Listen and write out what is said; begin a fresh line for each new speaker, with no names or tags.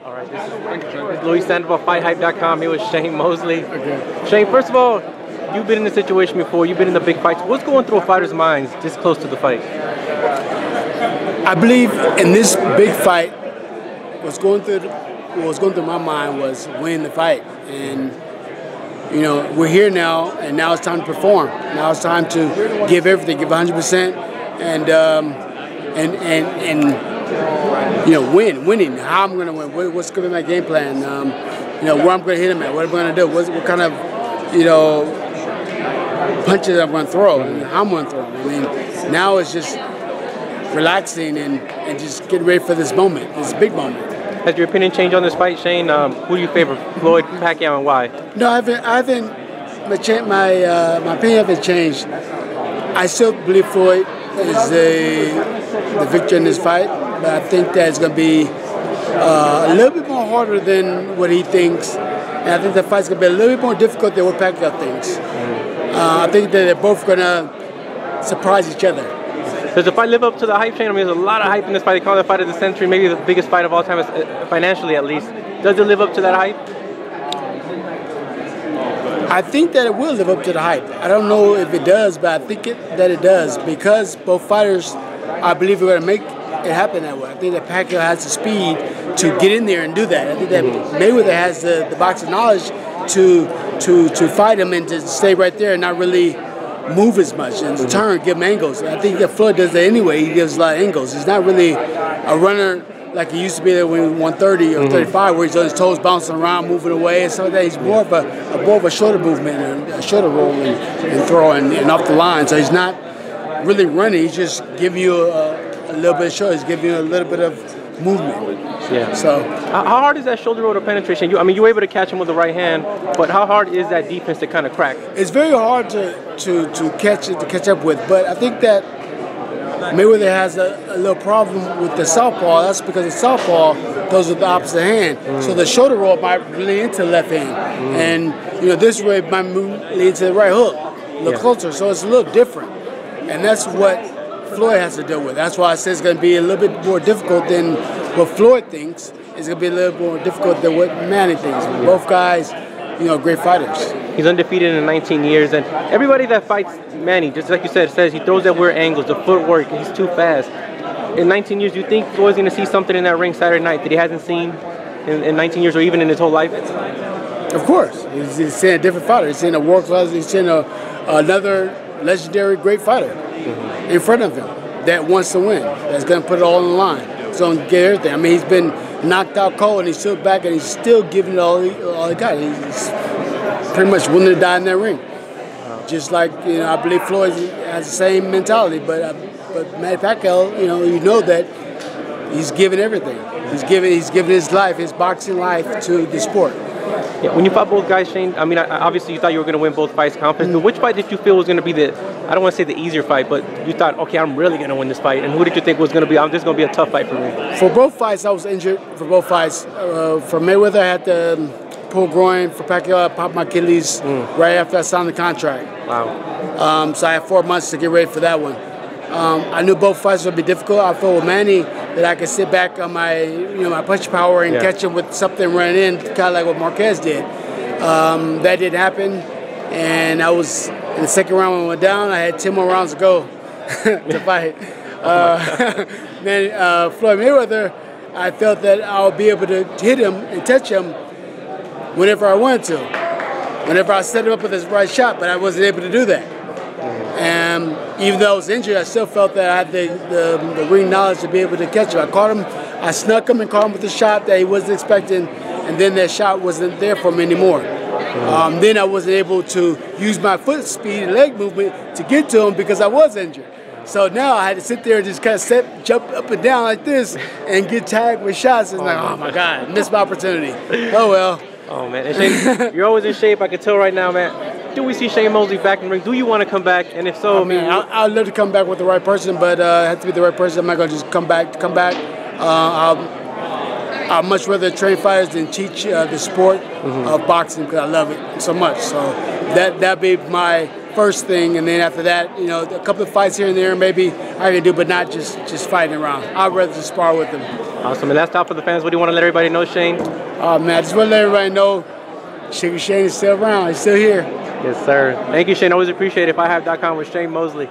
All right, this is Louis Sandoval, FightHype.com. Here with Shane Mosley. Okay. Shane, first of all, you've been in this situation before. You've been in the big fights. What's going through a fighter's mind this close to the fight?
I believe in this big fight, what was going through my mind was win the fight. And you know, we're here now, and now it's time to perform. Now it's time to give everything, give 100%, and you know, winning. How I'm going to win? What's going to be my game plan? You know, where I'm going to hit him at? What I'm going to do? What kind of, you know, punches I'm going to throw? And how I'm going to throw. I mean, now it's just relaxing and just getting ready for this moment, this big moment.
Has your opinion changed on this fight, Shane? Who do you favor, Floyd, Pacquiao, and why?
No, I haven't. My opinion hasn't changed. I still believe Floyd is the victor in this fight, but I think that it's going to be a little bit more harder than what he thinks, and I think the fight's going to be a little bit more difficult than what Pacquiao thinks. I think that they're both going to surprise each other.
Does the fight live up to the hype, Shane? I mean, there's a lot of hype in this fight. They call it the fight of the century, maybe the biggest fight of all time, financially at least. Does it live up to that hype?
I think that it will live up to the hype. I don't know if it does, but I think that it does, because both fighters, I believe, are going to make it happen that way. I think that Pacquiao has the speed to get in there and do that. I think that Mayweather has the boxing knowledge to fight him and to stay right there and not really move as much and turn, give him angles. I think that Floyd does that anyway. He gives a lot of angles. He's not really a runner like he used to be there when he was 130 or 35, where he's on his toes bouncing around, moving away and stuff like that. He's more of a shorter movement and a shorter roll and throw and off the line. So he's not really running. He's just giving you a little bit of show. He's giving you a little bit of movement.
Yeah.
So
how hard is that shoulder roll to penetration? I mean, you were able to catch him with the right hand, but how hard is that defense to kind of crack?
It's very hard to catch up with, but I think that Mayweather has a little problem with the southpaw. That's because the southpaw goes with the opposite hand. So the shoulder roll might lean into the left hand, and you know, this way might lead to the right hook, a little closer. So it's a little different, and that's what Floyd has to deal with. That's why I say it's going to be a little bit more difficult than what Floyd thinks. It's going to be a little more difficult than what Manny thinks. Both guys, you know, great fighters.
He's undefeated in 19 years, and everybody that fights Manny, just like you said, says he throws at weird angles, the footwork, he's too fast. In 19 years, do you think Floyd's going to see something in that ring Saturday night that he hasn't seen in 19 years or even in his whole life?
Of course. He's seeing a different fighter. He's seeing a world class, he's seeing another legendary great fighter in front of him that wants to win, that's going to put it all on the line. So get everything. I mean, he's been knocked out cold, and he's still back, and he's still giving it all he got. He's pretty much willing to die in that ring. Just like, you know, I believe Floyd has the same mentality, but Manny Pacquiao, you know that he's giving everything. He's giving his life, his boxing life, to the sport.
Yeah, when you fought both guys, Shane, I mean, obviously you thought you were going to win both fights confident, but which fight did you feel was going to be I don't want to say the easier fight, but you thought, okay, I'm really going to win this fight, and who did you think was going to be, this is going to be a tough fight for me?
For both fights, I was injured for both fights. For Mayweather, I had the pulled groin. For Pacquiao, I popped my Achilles right after I signed the contract.
Wow.
So I had 4 months to get ready for that one. I knew both fights would be difficult. I felt with Manny that I could sit back on my, my punch power and catch him with something running in, kind of like what Marquez did. That didn't happen, and I was in the second round when I went down. I had 10 more rounds to go to fight. Floyd Mayweather, I felt that I would be able to hit him and touch him whenever I wanted to, whenever I set him up with his right shot, but I wasn't able to do that. And even though I was injured, I still felt that I had the ring knowledge to be able to catch him. I caught him, I snuck him and caught him with a shot that he wasn't expecting, and then that shot wasn't there for him anymore. Then I wasn't able to use my foot speed and leg movement to get to him because I was injured. So now I had to sit there and just kind of jump up and down like this and get tagged with shots. And like, oh my God, missed my opportunity. Oh well.
Oh man, and Shane, you're always in shape. I can tell right now, man. Do we see Shane Mosley back in the ring? Do you want to come back? And if so,
I'd love to come back with the right person, but it has to be the right person. I'm not gonna just come back. I'd much rather train fighters than teach the sport of boxing, because I love it so much. So that'd be my first thing, and then after that, a couple of fights here and there maybe I can do, but not just fighting around. I'd rather just spar with them.
Awesome. And that's top for the fans. What do you want to let everybody know, Shane?
Oh, man, I just want to let everybody know Sugar Shane is still around. He's still here.
Yes, sir. Thank you, Shane. Always appreciate it. FightHype.com with Shane Mosley.